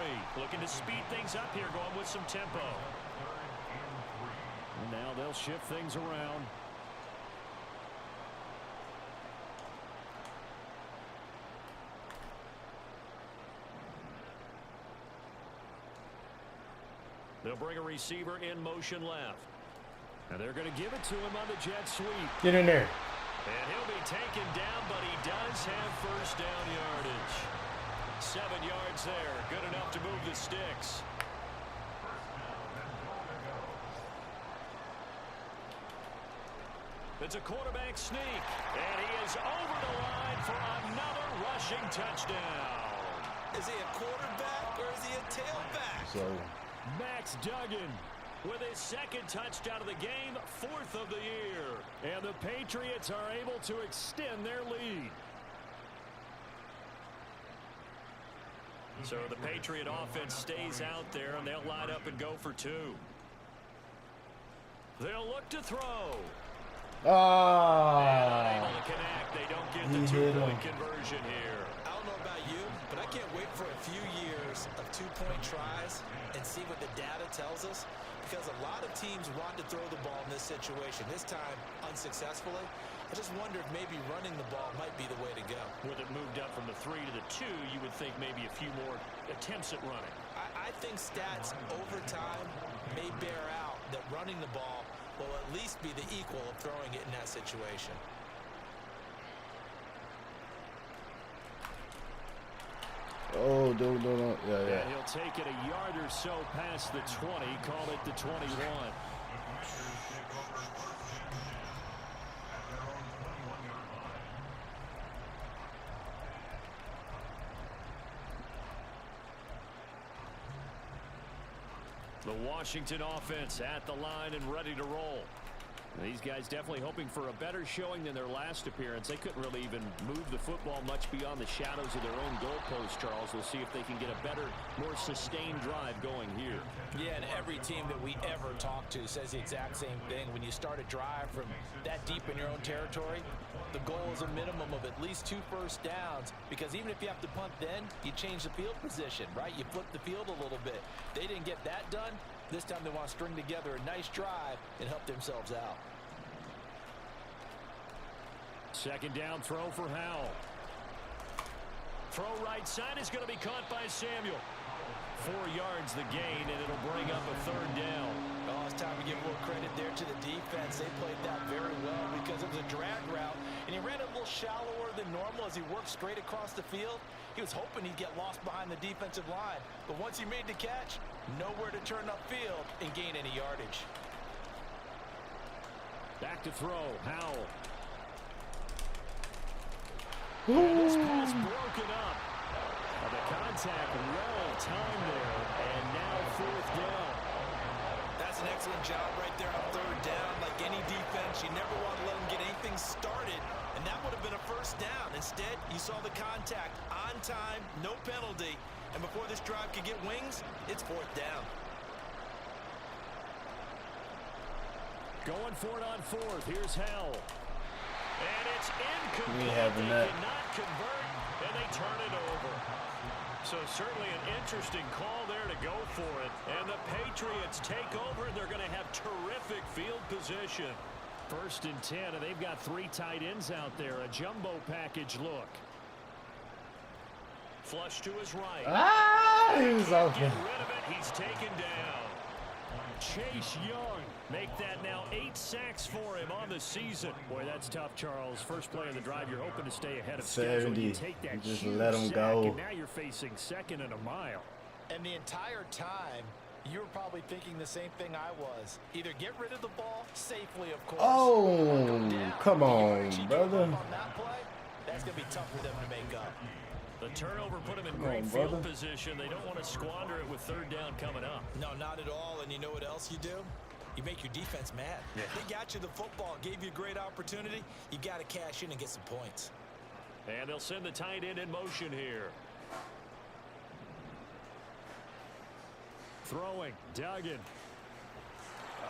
Looking to speed things up here, going with some tempo. And now they'll shift things around. They'll bring a receiver in motion left. And they're going to give it to him on the jet sweep. Get in there. And he'll be taken down, but he does have 1st down yardage. 7 yards there. Good enough to move the sticks. It's a quarterback sneak. And he is over the line for another rushing touchdown. Is he a quarterback or is he a tailback? So Max Duggan with his 2nd touchdown of the game, 4th of the year. And the Patriots are able to extend their lead. So the Patriot offense stays out there, and they'll line up and go for 2. They'll look to throw. Ah. Able to connect. They don't get the 2-point conversion here. I don't know about you, but I can't wait for a few years of 2-point tries and see what the data tells us, because a lot of teams want to throw the ball in this situation, this time unsuccessfully. I just wonder if maybe running the ball might be the way to go. With it moved up from the 3 to the 2, you would think maybe a few more attempts at running. I think stats over time may bear out that running the ball will at least be the equal of throwing it in that situation. Oh, don't. Yeah. And he'll take it a yard or so past the 20, call it the 21. The Washington offense at the line and ready to roll. These guys definitely hoping for a better showing than their last appearance. They couldn't really even move the football much beyond the shadows of their own goalpost, Charles. We'll see if they can get a better, more sustained drive going here. Yeah, and every team that we ever talk to says the exact same thing. When you start a drive from that deep in your own territory, the goal is a minimum of at least 2 first downs, because even if you have to punt then, you change the field position, right? You flip the field a little bit. They didn't get that done. This time they want to string together a nice drive and help themselves out. Second down throw for Howell. Throw right side is going to be caught by Samuel. 4 yards the gain, and it'll bring up a 3rd down. Oh, it's time to give more credit there to the defense. They played that very well because it was a drag route, and he ran a little shallower than normal as he worked straight across the field. He was hoping he'd get lost behind the defensive line, but once he made the catch, nowhere to turn upfield and gain any yardage. Back to throw, Howell. And this pass broken up. The contact well timed there, and now 4th down. That's an excellent job right there on 3rd down. Like any defense, you never want to let them get anything started, and that would have been a 1st down. Instead, you saw the contact on time, no penalty, and before this drive could get wings, it's 4th down. Going for it on 4th. Here's Howell. And it's incomplete. That. They cannot convert, and they turn it over. So certainly an interesting call there to go for it. And the Patriots take over, and they're going to have terrific field position. 1st and 10, and they've got 3 tight ends out there. A jumbo package look. Flush to his right. He's open. Get rid of it. He's taken down. Chase Young make that now 8 sacks for him on the season. Boy, that's tough, Charles. First play of the drive, you're hoping to stay ahead of 70. schedule. You take that just huge let him sack, go. and now you're facing 2nd and a mile. And the entire time, you were probably thinking the same thing I was. Either get rid of the ball safely, of course. Oh, come on, brother. On that play, that's going to be tough for them to make up. The turnover put them in great field position. They don't want to squander it with 3rd down coming up. No, not at all. And you know what else you do? You make your defense mad. Yeah. They got you the football, gave you a great opportunity. You got to cash in and get some points. And they'll send the tight end in motion here. Throwing, Duggan.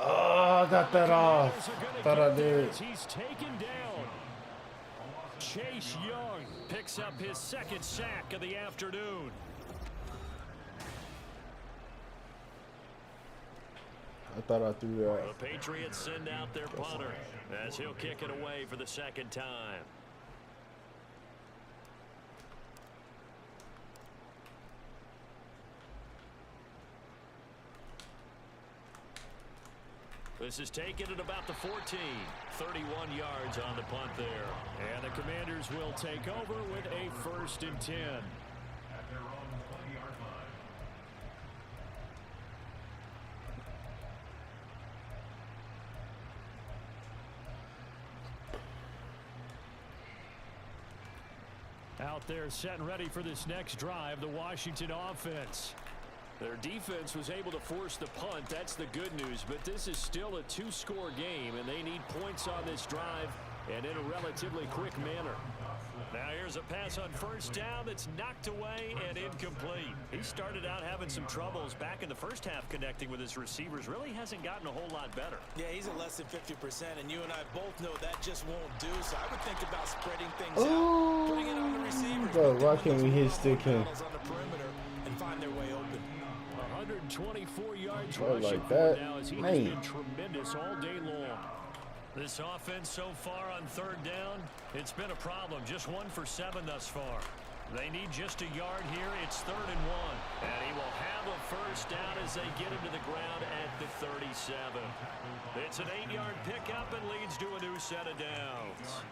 Oh, I got that off. Thought I did. He's taken down. Chase Young picks up his 2nd sack of the afternoon. I thought I threw that. The Patriots send out their punter as he'll kick it away for the 2nd time. This is taken at about the 14. 31 yards on the punt there. And the Commanders will take over with a 1st and 10. At their own 20-yard line. Out there set and ready for this next drive, the Washington offense. Their defense was able to force the punt. That's the good news. But this is still a two-score game, and they need points on this drive and in a relatively quick manner. Now here's a pass on first down that's knocked away and incomplete. He started out having some troubles back in the first half connecting with his receivers. Really hasn't gotten a whole lot better. Yeah, he's at less than 50%, and you and I both know that just won't do. So I would think about spreading things out, putting it on the receivers. Bro, why can't we hit stick him? On the perimeter and find their way open. 124 yards rushing like that. Now as he has been tremendous all day long. This offense so far on third down, it's been a problem. Just 1 for 7 thus far. They need just a yard here. It's 3rd and 1. And he will have a first down as they get him to the ground at the 37. It's an 8-yard pickup and leads to a new set of downs.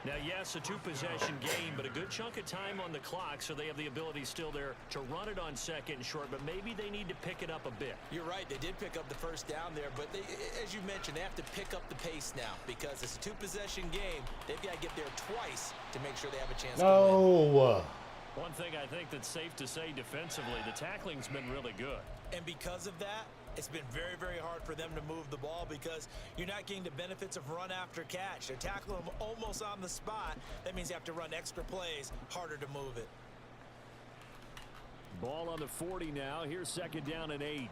Now, yes, a 2-possession game, but a good chunk of time on the clock, so they have the ability still there to run it on 2nd and short, but maybe they need to pick it up a bit. You're right. They did pick up the first down there, but they, as you mentioned, they have to pick up the pace now because it's a 2-possession game. They've got to get there twice to make sure they have a chance to win. One thing I think that's safe to say defensively, the tackling's been really good. And because of that, it's been very, very hard for them to move the ball because you're not getting the benefits of run after catch. They're tackling them almost on the spot. That means you have to run extra plays, harder to move it. Ball on the 40 now. Here's 2nd down and 8.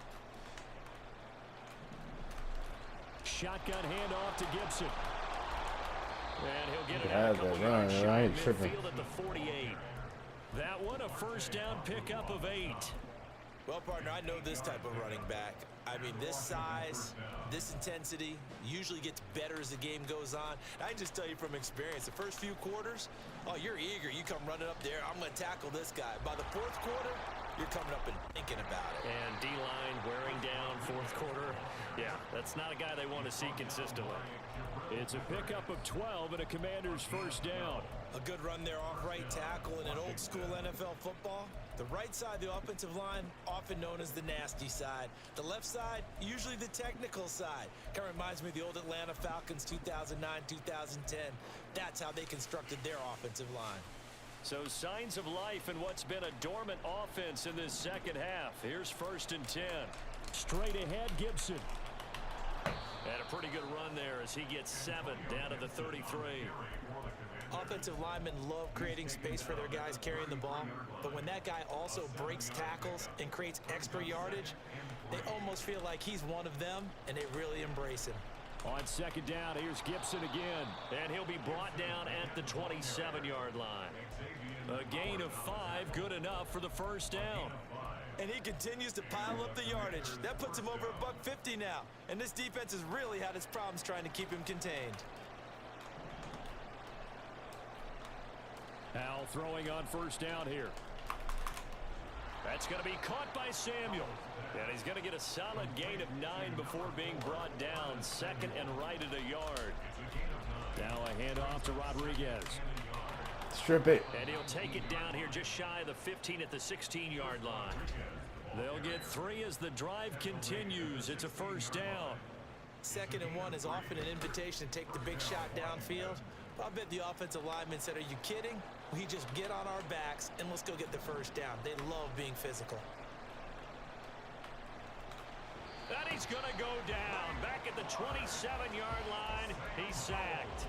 Shotgun handoff to Gibson. And he'll get it out a couple yards shy of midfield at the 48. That one a first down pickup of 8. Well, partner, I know this type of running back. I mean, this size, this intensity usually gets better as the game goes on. I can just tell you from experience, the first few quarters, oh, you're eager. You come running up there, I'm going to tackle this guy. By the 4th quarter, you're coming up and thinking about it. And D-line wearing down 4th quarter. Yeah, that's not a guy they want to see consistently. It's a pickup of 12 and a Commander's first down. A good run there off right tackle in an old school NFL football. The right side, the offensive line, often known as the nasty side. The left side, usually the technical side. Kind of reminds me of the old Atlanta Falcons 2009-2010. That's how they constructed their offensive line. So signs of life in what's been a dormant offense in this second half. Here's 1st and 10. Straight ahead, Gibson. And a pretty good run there as he gets 7 down to the 33. Offensive linemen love creating space for their guys carrying the ball, but when that guy also breaks tackles and creates extra yardage, they almost feel like he's one of them, and they really embrace him. On 2nd down, here's Gibson again, and he'll be brought down at the 27-yard line. A gain of 5, good enough for the first down. And he continues to pile up the yardage. That puts him over $150 now, and this defense has really had its problems trying to keep him contained. Now throwing on first down here. That's going to be caught by Samuel. And he's going to get a solid gain of 9 before being brought down. 2nd and right at a yard. Now a handoff to Rodriguez. Strip it. And he'll take it down here just shy of the 15 at the 16-yard line. They'll get 3 as the drive continues. It's a first down. 2nd and 1 is often an invitation to take the big shot downfield. I bet the offensive lineman said, are you kidding? We just get on our backs and let's go get the first down. They love being physical. And he's going to go down. Back at the 27-yard line, he's sacked.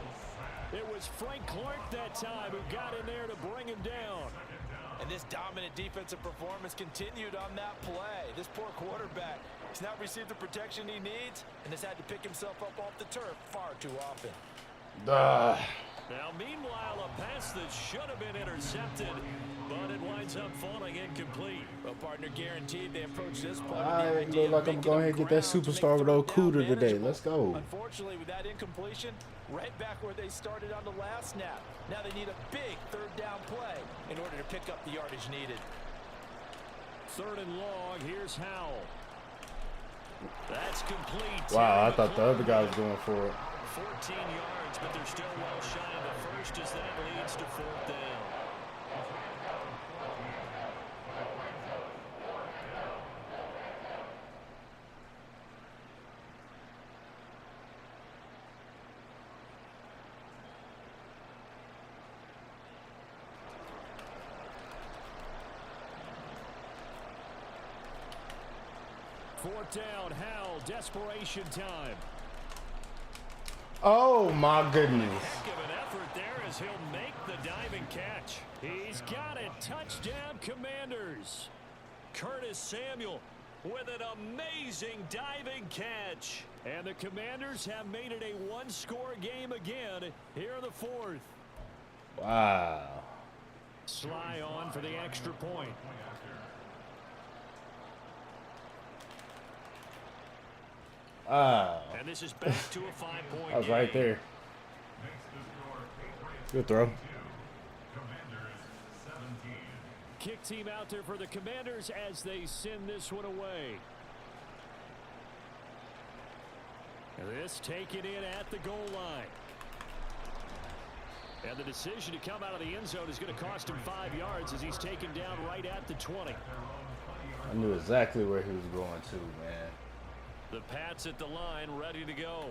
It was Frank Clark that time who got in there to bring him down. And this dominant defensive performance continued on that play. This poor quarterback has not received the protection he needs and has had to pick himself up off the turf far too often. Now, meanwhile, a pass that should have been intercepted, but it winds up falling incomplete. Well, partner, guaranteed they approach this point. I look like I'm going to get that superstar with old Cooter today. Let's go. Unfortunately, with that incompletion, right back where they started on the last snap. Now they need a big 3rd down play in order to pick up the yardage needed. 3rd and long. Here's Howell. That's complete. Wow, I thought the other guy was going for it. 14 yards, but they're still well shy of the first as that leads to 4th down. Fourth down, Howell, desperation time. Oh my goodness. Heck of an effort there as he'll make the diving catch. He's got it. Touchdown, Commanders. Curtis Samuel with an amazing diving catch. And the Commanders have made it a one-score game again here in the fourth. Wow. Sly on for the extra point. Wow. And this is back to a 5-point game. I was right there. Good throw. Kick team out there for the Commanders as they send this one away. This taken in at the goal line. And the decision to come out of the end zone is going to cost him 5 yards as he's taken down right at the 20. I knew exactly where he was going to, man. The Pats at the line, ready to go.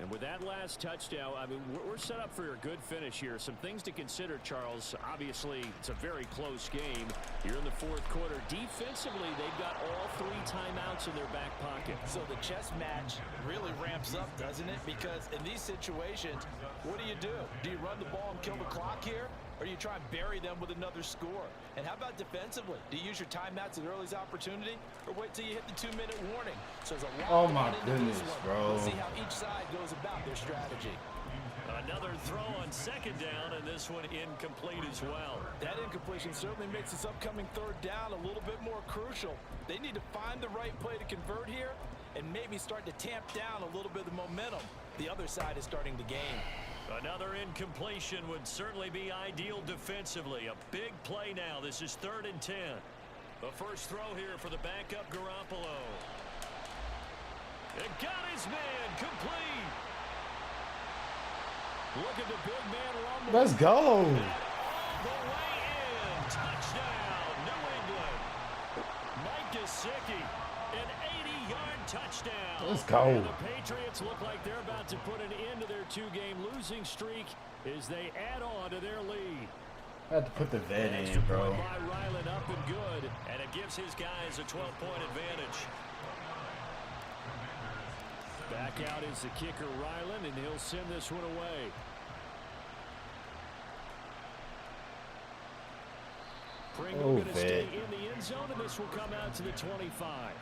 And with that last touchdown, I mean, we're set up for a good finish here. Some things to consider, Charles. Obviously, it's a very close game. You're in the fourth quarter. Defensively, they've got all 3 timeouts in their back pocket. So the chess match really ramps up, doesn't it? Because in these situations, what do? Do you run the ball and kill the clock here? Or do you try and bury them with another score? And how about defensively? Do you use your timeouts at earliest opportunity or wait till you hit the 2-minute warning? So there's a lot Oh my into goodness, this one. bro. Let's see how each side goes about their strategy. Another throw on second down, and this one incomplete as well. That incompletion certainly makes this upcoming third down a little bit more crucial. They need to find the right play to convert here and maybe start to tamp down a little bit of the momentum the other side is starting to gain. Another incompletion would certainly be ideal defensively. A big play now. This is 3rd and 10. The first throw here for the backup Garoppolo. It got his man complete. Look at the big man rumble. Let's go. All the way in. Touchdown, New England. Mike Gesicki, an 80-yard touchdown. Let's go. And the Patriots look like they're about to put an end to their 2-game losing streak as they add on to their lead. I had to put the vet in, Extra bro. point by Ryland up and good, and it gives his guys a 12-point advantage. Back out is the kicker Ryland, and he'll send this one away. Pringle going to stay in the end zone, and this will come out to the 25.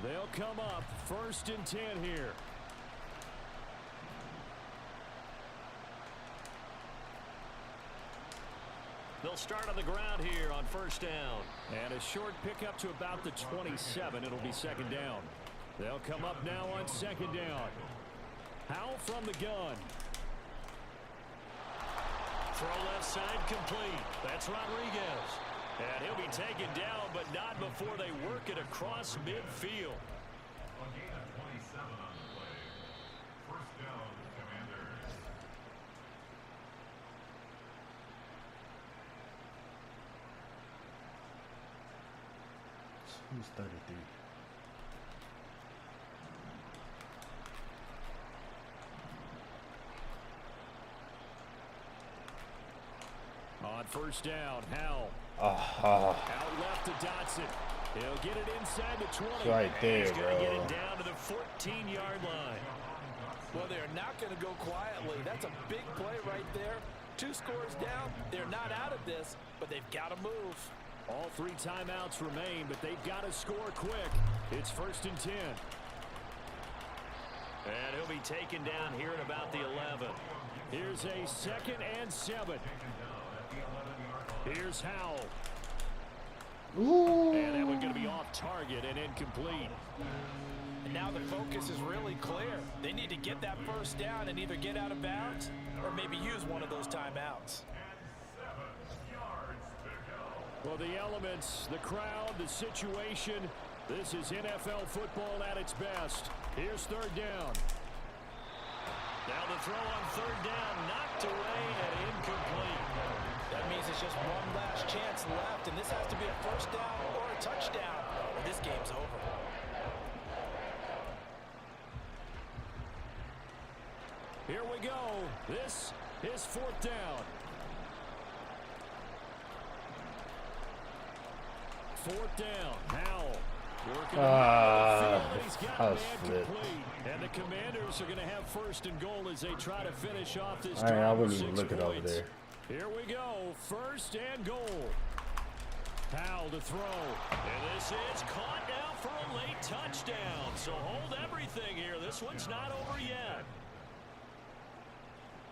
They'll come up 1st and 10 here. They'll start on the ground here on 1st down. And a short pickup to about the 27. It'll be 2nd down. They'll come up now on 2nd down. Howell from the gun. Throw left side complete. That's Rodriguez. And he'll be taken down, but not before they work it across midfield. A gain of 27 on the play. First down, Commanders. Who's 33? On 1st down, Howell. Aha. Out left to Dotson. He'll get it inside the 20. It's right there, He's going to get bro. it down to the 14-yard line. Well, they're not going to go quietly. That's a big play right there. 2 scores down. They're not out of this, but they've got to move. All 3 timeouts remain, but they've got to score quick. It's 1st and 10. And he'll be taken down here at about the 11. Here's a 2nd and 7. Here's Howell. Ooh. And that one's going to be off target and incomplete. And now the focus is really clear. They need to get that 1st down and either get out of bounds or maybe use one of those timeouts. Well, the elements, the crowd, the situation, this is NFL football at its best. Here's 3rd down. Now the throw on 3rd down, knocked away and incomplete. That means it's just one last chance left, and this has to be a 1st down or a touchdown, or this game's over. Here we go. This is 4th down. 4th down. Howell working around the field, and he's got a man complete. And the Commanders are going to have 1st and goal as they try to finish off this drive. I wouldn't even look it over there. Here we go, 1st and goal. Howell to throw. And this is caught now for a late touchdown. So hold everything here. This one's not over yet.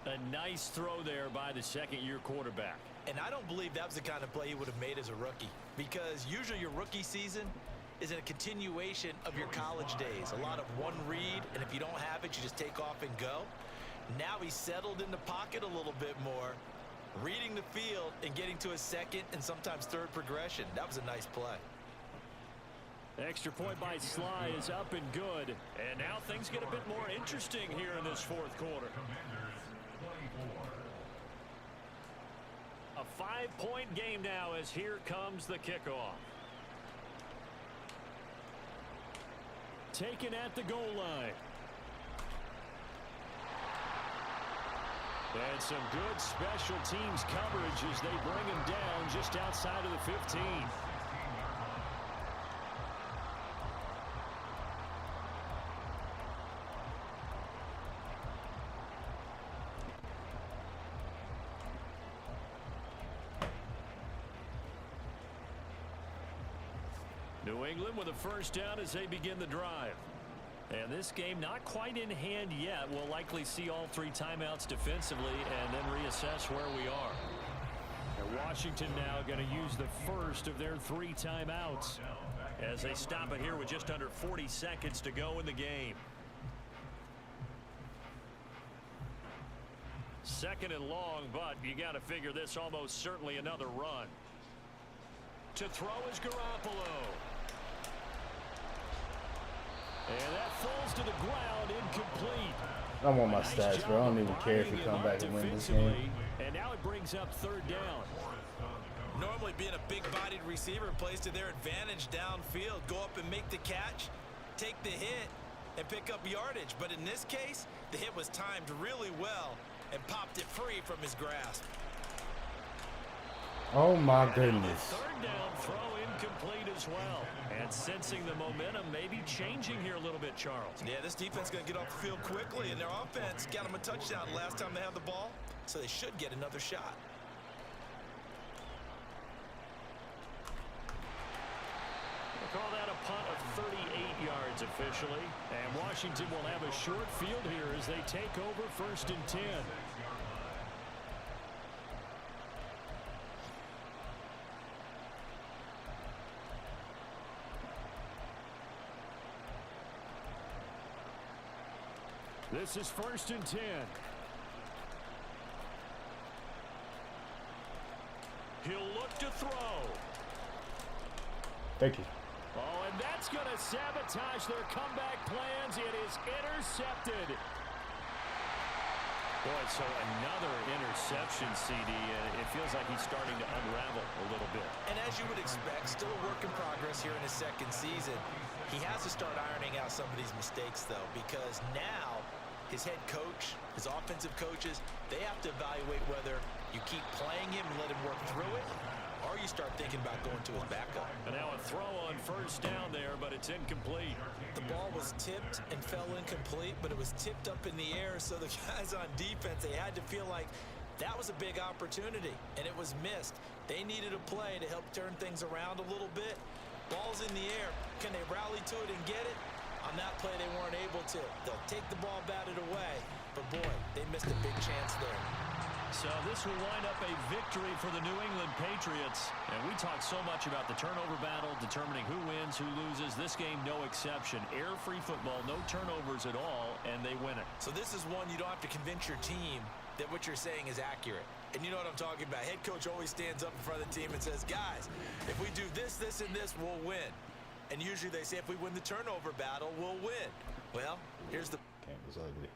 A nice throw there by the second-year quarterback. And I don't believe that was the kind of play he would have made as a rookie, because usually your rookie season is a continuation of your college days. A lot of one read, and if you don't have it, you just take off and go. Now he's settled in the pocket a little bit more, reading the field and getting to a second and sometimes third progression. That was a nice play. Extra point by Sly is up and good. And now things get a bit more interesting here in this 4th quarter. A 5-point game now as here comes the kickoff. Taken at the goal line. And some good special teams coverage as they bring him down just outside of the 15. New England with a 1st down as they begin the drive. And this game not quite in hand yet. We'll likely see all 3 timeouts defensively and then reassess where we are. And Washington now going to use the 1st of their 3 timeouts as they stop it here with just under 40 seconds to go in the game. 2nd and long, but you got to figure this almost certainly another run. To throw is Garoppolo. And that falls to the ground, incomplete. I want my stats, bro. I don't even care if we come back and win this game. And now it brings up 3rd down. Normally being a big-bodied receiver plays to their advantage downfield. Go up and make the catch, take the hit, and pick up yardage. But in this case, the hit was timed really well and popped it free from his grasp. Oh, my goodness. 3rd down throw incomplete as well. And sensing the momentum maybe changing here a little bit, Charles. Yeah, this defense is going to get off the field quickly, and their offense got them a touchdown last time they had the ball, so they should get another shot. We'll call that a punt of 38 yards officially. And Washington will have a short field here as they take over 1st and 10. This is 1st and 10. He'll look to throw. Thank you. Oh, and that's going to sabotage their comeback plans. It is intercepted. Boy, so another interception, CD. It feels like he's starting to unravel a little bit. And as you would expect, still a work in progress here in his 2nd season. He has to start ironing out some of these mistakes, though, because now his head coach, his offensive coaches, they have to evaluate whether you keep playing him and let him work through it, or you start thinking about going to his backup. And now a throw on 1st down there, but it's incomplete. The ball was tipped and fell incomplete, but it was tipped up in the air, so the guys on defense, they had to feel like that was a big opportunity, and it was missed. They needed a play to help turn things around a little bit. Ball's in the air. Can they rally to it and get it? On that play, they weren't able to. They'll take the ball batted away, but boy, they missed a big chance there. So this will wind up a victory for the New England Patriots. And we talk so much about the turnover battle, determining who wins, who loses. This game, no exception. Air-free football, no turnovers at all, and they win it. So this is one you don't have to convince your team that what you're saying is accurate. And you know what I'm talking about. Head coach always stands up in front of the team and says, guys, if we do this, this, and this, we'll win. And usually they say if we win the turnover battle, we'll win. Well, here's the... Game was ugly.